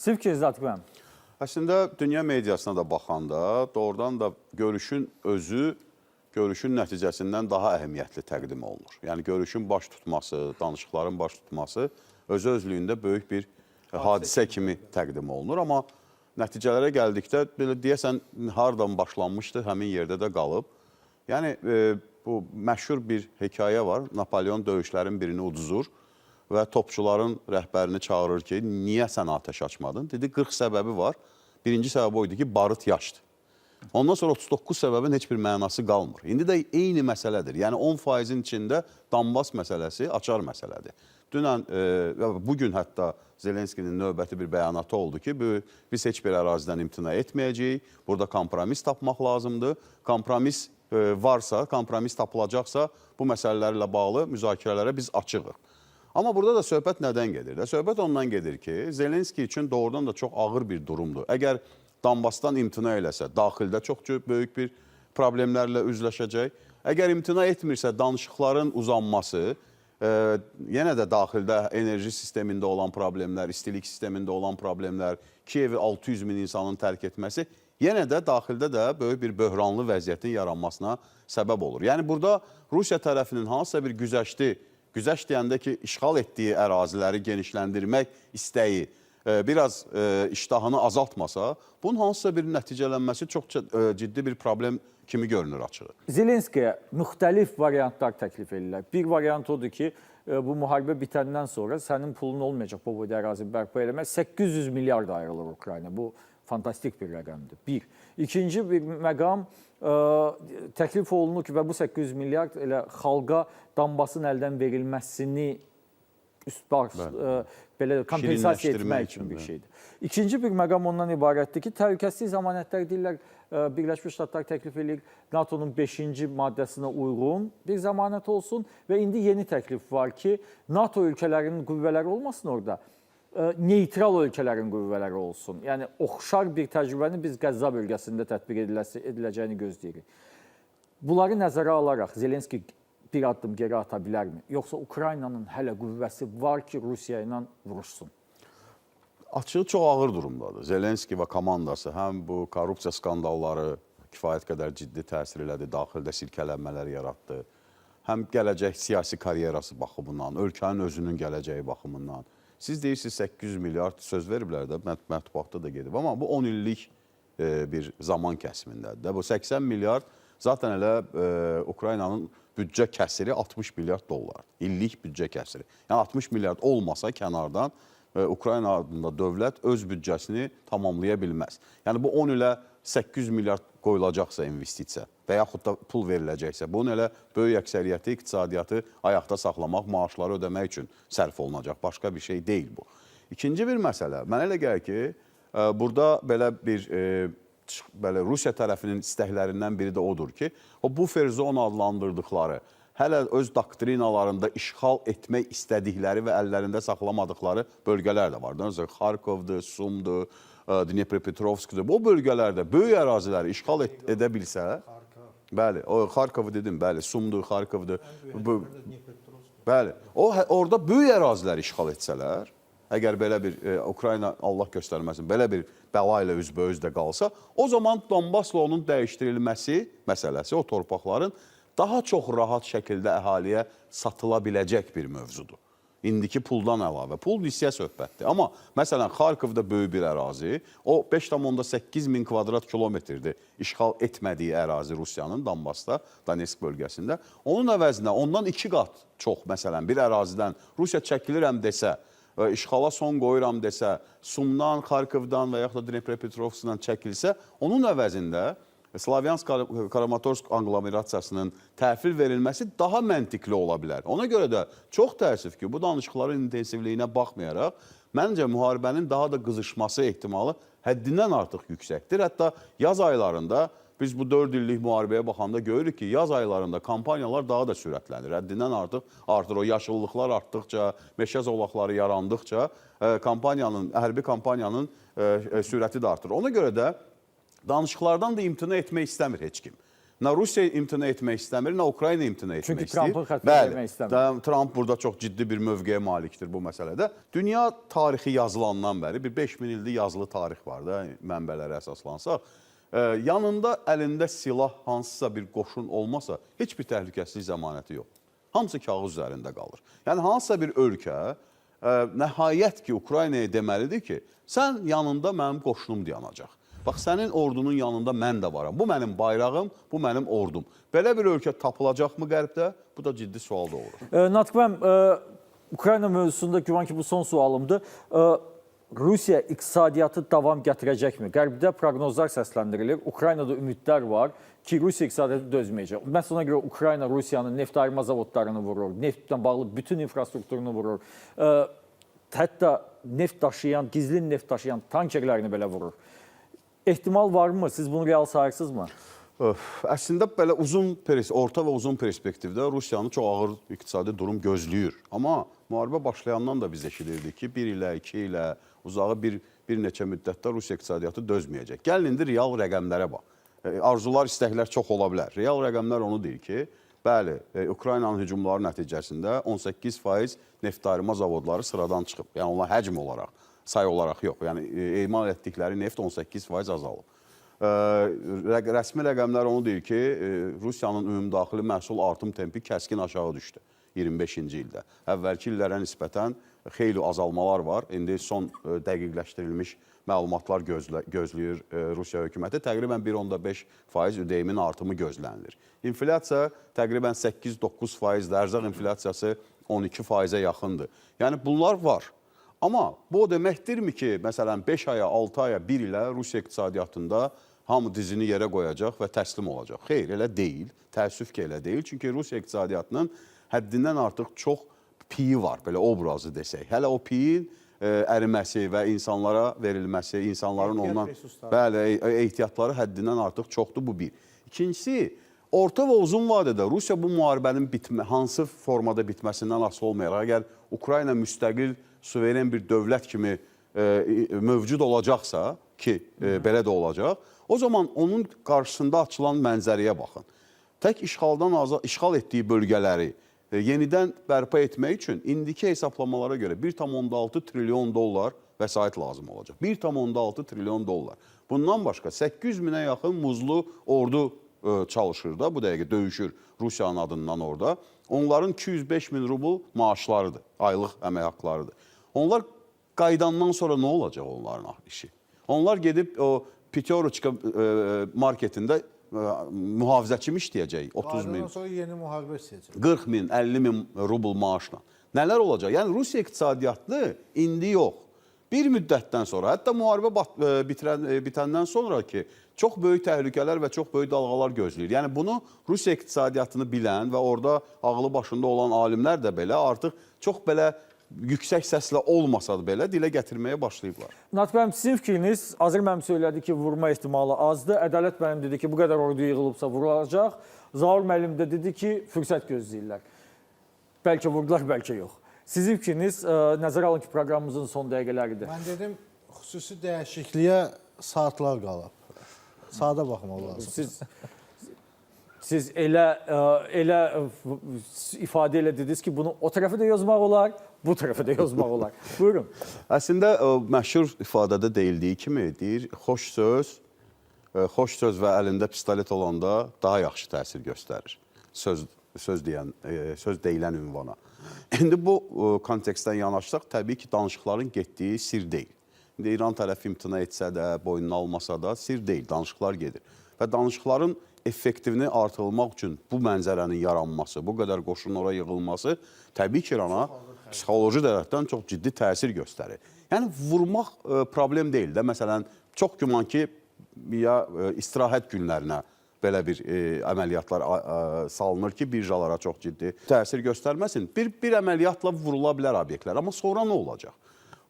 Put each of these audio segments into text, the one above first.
Sırf ki Zatqan. Əslində, dünya mediasına da baxanda, doğrudan da görüşün özü, görüşün nəticəsindən daha əhəmiyyətli təqdim olunur. Yəni, görüşün baş tutması, danışıqların baş tutması özü-özlüyündə böyük bir hadisə kimi təqdim olunur. Amma nəticələrə gəldikdə, belə deyəsən, hardan başlanmışdı, həmin yerdə də qalıb. Yəni, bu məşhur bir hekayə var. Napolyon döyüşlərin birini uduzur və topçuların rəhbərini çağırır ki, niyə sən atəş açmadın? Dedi, 40 səbəbi var. Birinci səbəbi oydu ki, barıt yaşdır. Ondan sonra 39 səbəbin heç bir mənası qalmır. İndi də eyni məsələdir. Yəni 10%-in içində Donbas məsələsi açar məsələdir. Dünən, bugün hətta Zelenskinin növbəti bir bəyanatı oldu ki, biz heç bir ərazidən imtina etməyəcəyik, burada kompromis tapmaq lazımdır. Kompromis varsa, kompromis tapılacaqsa, bu məsələlərlə bağlı müzakirələrə biz açığıq. Amma burada da söhbət nədən gedir? Söhbət ondan gedir ki, Zelenski üçün doğrudan da çox ağır bir durumdur. Əgər Donbasdan imtina eləsə, daxildə çox böyük bir problemlərlə üzləşəcək. Əgər imtina etmirsə, danışıqların uzanması, yenə də daxildə enerji sistemində olan problemlər, istilik sistemində olan problemlər, Kiyevi 600 min insanın tərk etməsi, yenə də daxildə də böyük bir böhranlı vəziyyətin yaranmasına səbəb olur. Yəni, burada Rusiya tərəfinin hansısa bir güzəşt deyəndə ki, işğal etdiyi əraziləri genişləndirmək istəyi biraz iştahını azaltmasa, bunun hansısa bir nəticələnməsi çox ciddi bir problem kimi görünür açığı. Zelenskiyə müxtəlif variantlar təklif edirlər. Bir variant odur ki, bu müharibə bitəndən sonra sənin pulun olmayacaq bu boyda ərazi bərpa eləmək. 800 milyard ayrılır Ukrayna. Bu fantastik bir rəqəmdir. Bir. İkinci bir məqam təklif olunur ki, və bu 800 milyard elə xalqa Donbasın əldən verilməsini belə kompensasiya etmək üçün bir şeydir. İkinci bir məqam ondan ibarətdir ki, təhlükəsizlik zəmanətləri deyirlər, Birləşmiş Ştatlar təklif edir, NATO-nun 5-ci maddəsinə uyğun bir zəmanət olsun və indi yeni təklif var ki, NATO ölkələrinin qüvvələri olmasın orada, neytral ölkələrin qüvvələri olsun. Yəni, oxşar bir təcrübəni biz Qəzza bölgəsində tətbiq ediləcəyini gözləyirik. Bunları nəzərə alaraq Zelenski bir addım geri ata bilərmi? Yoxsa Ukraynanın hələ qüvvəsi var ki, Rusiya ilə vuruşsun? Açığı çox ağır durumdadır. Zelenski və komandası həm bu korrupsiya skandalları kifayət qədər ciddi təsir elədi, daxildə silkələnmələr yaratdı. Həm gələcək siyasi karyerası baxımından, ölkənin özünün gələcəyi baxımından. Siz deyirsiniz 800 milyard söz veriblər də, mətbuatda da gedib. Amma bu 10 illik bir zaman kəsimindədir. Bu 80 milyard zaten elə Ukraynanın büdcə kəsiri 60 milyard dollar. İllik büdcə kəsiri. Yəni 60 milyard olmasa kənardan Ukrayna adında dövlət öz büdcəsini tamamlaya bilməz. Yəni bu 10 ilə 800 milyard qoyulacaqsa investisiya və yaxud da pul veriləcəksə, bunun elə böyük əksəriyyəti iqtisadiyyatı ayaqda saxlamaq, maaşları ödəmək üçün sərf olunacaq. Başqa bir şey deyil bu. İkinci bir məsələ, mənə elə gəlir ki, burada belə bir Rusiya tərəfinin istəklərindən biri də odur ki, o bufer zona adlandırdıqları, hələ öz doktrinalarında işğal etmək istədikləri və əllərində saxlamadıqları bölgələr də var. Xarkovdur, Sumdur, Dnepropetrovskdir. Bu bölgələrdə böyük əraziləri işğal edə bilsə, bəli, Xarkovu dedim, bəli, Sumdur, Xarkovdur, bəli, orada böyük əraziləri işğal etsələr, əgər belə bir Ukrayna, Allah göstərməsin, belə bir bəla ilə üzbə-üzdə qalsa, o zaman Donbasla onun dəyişdirilməsi məsələsi, o torpaqların daha çox rahat şəkildə əhaliyə satıla biləcək bir mövzudur. İndiki puldan əlavə. Pul hissə söhbətdir. Amma məsələn, Xarkovda böyük bir ərazi, o 5,8 min kvadrat kilometrdir işğal etmədiyi ərazi Rusiyanın Donbasda, Donetsk bölgəsində. Onun əvəzinə ondan 2 qat çox, məsələn, bir ərazidən Rusiya çəkilirəm desə, işğala son qoyuram desə, Sumdan, Xarkovdan və yaxud da Dnepropetrovskdan çəkilsə, onun əvəzində Slavyansk-Kramatorsk aglomerasiyasının təhvil verilməsi daha məntiqli ola bilər. Ona görə də çox təəssüf ki, bu danışıqların intensivliyinə baxmayaraq, məncə müharibənin daha da qızışması ehtimalı həddindən artıq yüksəkdir. Hətta yaz aylarında, biz bu 4 illik müharibəyə baxanda görürük ki, yaz aylarında kampaniyalar daha da sürətlənir. Həddindən artır. O yaşıllıqlar artdıqca, meşə zolaqları yarandıqca hərbi kampaniyanın sürəti də artır. Ona görə də danışıqlardan da imtina etmək istəmir heç kim. Nə Rusiya imtina etmək istəmir, nə Ukrayna imtina etmək Çünki istəyir. Trumpın xətrinə vermək istəmir. Trump burada çox ciddi bir mövqeyə malikdir bu məsələdə. Dünya tarixi yazılandan bəri, bir 5000 ildir yazılı tarix var da, mənbələrə əsaslansaq. Yanında əlində silah hansısa bir qoşun olmasa, heç bir təhlükəsizlik zəmanəti yox. Hamısı kağız üzərində qalır. Yəni, hansısa bir ölkə nəhayət ki, Ukraynaya deməlidir ki, sən yanında mənim qoşunum dayanacaq. Bax, sənin ordunun yanında mən də varam. Bu mənim bayrağım, bu mənim ordum. Belə bir ölkə tapılacaqmı qərbdə? Bu da ciddi sual doğurur. Natiq, Ukrayna mövzusunda güman ki, bu son sualımdır. Rusiya iqtisadiyyatı davam gətirəcəkmi? Qərbdə proqnozlar səsləndirilir. Ukraynada ümidlər var ki, Rusiya iqtisadiyyatı dözməyəcək. Məhz ona görə Ukrayna Rusiyanın neft ayırma zavodlarını vurur, neftlə bağlı bütün infrastrukturunu vurur. Hətta neft daşıyan, gizli neft daşıyan tankerlərini belə vurur. Ehtimal varmı? Siz bunu real sayırsınızmı? Əslində belə orta və uzun perspektivdə Rusiyanı çox ağır iqtisadi durum gözləyir. Amma müharibə başlayandan da biz eşidirdik ki, 1 ilə, 2 ilə, uzağı bir neçə müddətdə Rusiya iqtisadiyyatı dözməyəcək. Gəlin indi real rəqəmlərə bax. Arzular, istəklər çox ola bilər. Real rəqəmlər onu deyir ki, bəli, Ukraynanın hücumları nəticəsində 18% neft ayırma zavodları sıradan çıxıb. Yəni, onlar həcm olaraq, say olaraq yox. Yəni, emal etdikləri neft 18% azalıb. Rəsmi rəqəmlər onu deyir ki, Rusiyanın ümumdaxili məhsul artım tempi kəskin aşağı düşdü 25-ci ildə. Əvvəlki illərə nisbətən xeyli azalmalar var. İndi son dəqiqləşdirilmiş məlumatlar gözləyir Rusiya hökuməti. Təqribən 1,5% ÜDM-in artımı gözlənilir. İnflyasiya təqribən 8-9%, ərzaq inflyasiyası 12%-ə yaxındır. Yəni, bunlar var. Amma bu o deməkdirmi ki, məsələn, 5 aya, 6 aya, 1 ilə Rusiya iqtisadiyyatında hamı dizini yerə qoyacaq və təslim olacaq? Xeyr, elə deyil. Təəssüf ki, elə deyil. Çünki Rusiya iqtisadiyyatının həddindən artıq çox piyi var, belə obrazı desək. Hələ o piyin əriməsi və insanlara verilməsi, insanların ondan ehtiyatları həddindən artıq çoxdur, bu bir. İkincisi, orta və uzun vadədə Rusiya bu müharibənin hansı formada bitməsindən asılı olmayaraq, əgər Ukrayna müstəqil, suveren bir dövlət kimi mövcud olacaqsa ki, belə də olacaq, o zaman onun qarşısında açılan mənzərəyə baxın. Tək işğal etdiyi bölgələri yenidən bərpa etmək üçün indiki hesablamalara görə 1,6 trilyon dollar vəsait lazım olacaq. 1,6 trilyon dollar. Bundan başqa 800 minə yaxın muzlu ordu çalışır da, bu dəqiqə döyüşür Rusiyanın adından orada. Onların 205 min rubl maaşlarıdır, aylıq əmək haqlarıdır. Onlar qaydandan sonra nə olacaq onların işi? Onlar gedib o Peteroçka marketində mühafizəçi mi işləyəcək? 30 min. Qaydandan sonra yeni müharibə istəyəcək. 40 min, 50 min rubl maaşla. Nələr olacaq? Yəni, Rusiya iqtisadiyyatı indi yox. Bir müddətdən sonra, hətta müharibə bitəndən sonra ki, çox böyük təhlükələr və çox böyük dalğalar gözləyir. Yəni, bunu Rusiya iqtisadiyyatını bilən və orada ağlı başında olan alimlər də belə artıq çox belə yüksək səslə olmasa da belə dilə gətirməyə başlayıblar. Natiq müəllim, sizin fikriniz, Azər müəllim söylədi ki, vurma ehtimalı azdır. Ədalət müəllim dedi ki, bu qədər ordu yığılıbsa vurulacaq. Zaur müəllim də dedi ki, fürsət gözləyirlər. Bəlkə vurdular, bəlkə yox. Sizin fikriniz, nəzərə alın ki, proqramımızın son dəqiqələridir. Mən dedim, xüsusi dəyişikliyə saatlar qalıb. Saata baxmaq lazım. Siz elə ifadə elə dediniz ki, bunu o tərəfə də yazmaq olar, bu tərəfə də yazmaq olar. Buyurun. Əslində, məşhur ifadədə deyildiyi kimi deyir, xoş söz və əlində pistolet olanda daha yaxşı təsir göstərir. Söz deyilən ünvana. İndi bu kontekstdən yanaşsaq, təbii ki, danışıqların getdiyi sir deyil. İndi İran tərəfi imtina etsə də, boynuna almasa da sir deyil, danışıqlar gedir. Və danışıqların effektivini artırılmaq üçün bu mənzərənin yaranması, bu qədər qoşunun oraya yığılması təbii ki, İrana psixoloji tərəfdən çox ciddi təsir göstərir. Yəni, vurmaq problem deyil də. Məsələn, çox güman ki, ya istirahət günlərinə belə bir əməliyyatlar salınır ki, birjalara çox ciddi təsir göstərməsin. Bir əməliyyatla vurula bilər obyektlər, amma sonra nə olacaq?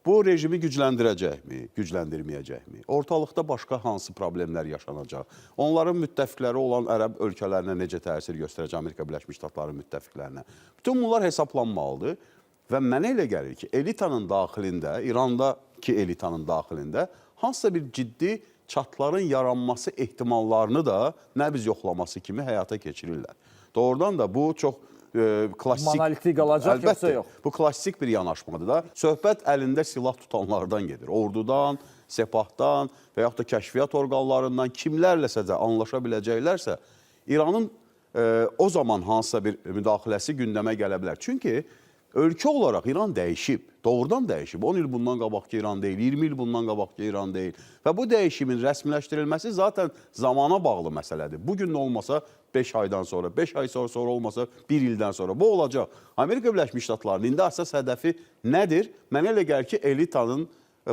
Bu rejimi gücləndirəcəkmi, gücləndirməyəcəkmi? Ortalıqda başqa hansı problemlər yaşanacaq? Onların müttəfiqləri olan ərəb ölkələrinə necə təsir göstərəcək Amerika Birləşmiş Ştatlarının müttəfiqlərinə? Bütün bunlar hesablanmalıdır və mənə elə gəlir ki, elitanın daxilində, İrandakı elitanın daxilində hansısa bir ciddi çatların yaranması ehtimallarını da nəbz yoxlaması kimi həyata keçirirlər. Doğrudan da bu çox klassik... Monolitik qalacaq, yoxsa yox? Bu klassik bir yanaşmadır da. Söhbət əlində silah tutanlardan gedir. Ordudan, Sepahdan və yaxud da kəşfiyyat orqanlarından kimlərləsə də anlaşa biləcəklərsə, İranın o zaman hansısa bir müdaxiləsi gündəmə gələ bilər. Çünki ölkə olaraq İran dəyişib, doğrudan dəyişib. 10 il bundan qabaqki İran deyil, 20 il bundan qabaqki İran deyil. Və bu dəyişimin rəsmiləşdirilməsi zaten zamana bağlı məsələdir. Bugün olmasa 5 aydan sonra, 5 ay sonra olmasa 1 ildən sonra bu olacaq. Amerika Birləşmiş Ştatlarının indi əsas hədəfi nədir? Mənə elə gəlir ki, elitanın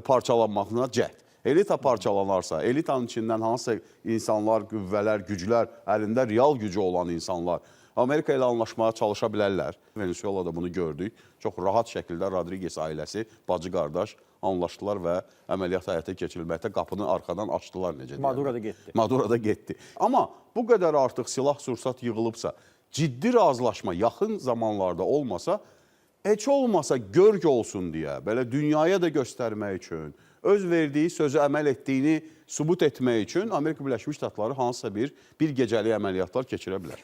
parçalanmasına cəhd. Elita parçalanarsa, elitanın içindən hansısa insanlar, qüvvələr, güclər, əlində real gücü olan insanlar Amerika ilə anlaşmaya çalışa bilərlər. Venezuela'da bunu gördük. Çox rahat şəkildə Rodriguez ailəsi, bacı qardaş anlaşdılar və əməliyyat həyata keçirilməkdə qapını arxadan açdılar. Maduro da getdi. Maduro da getdi. Amma bu qədər artıq silah-sursat yığılıbsa, ciddi razılaşma yaxın zamanlarda olmasa, heç olmasa görg olsun deyə, belə dünyaya da göstərmək üçün, öz verdiyi sözü əməl etdiyini sübut etmək üçün Amerika Birləşmiş Ştatları hansısa bir gecəlik əməliyyatlar keçirə bilər.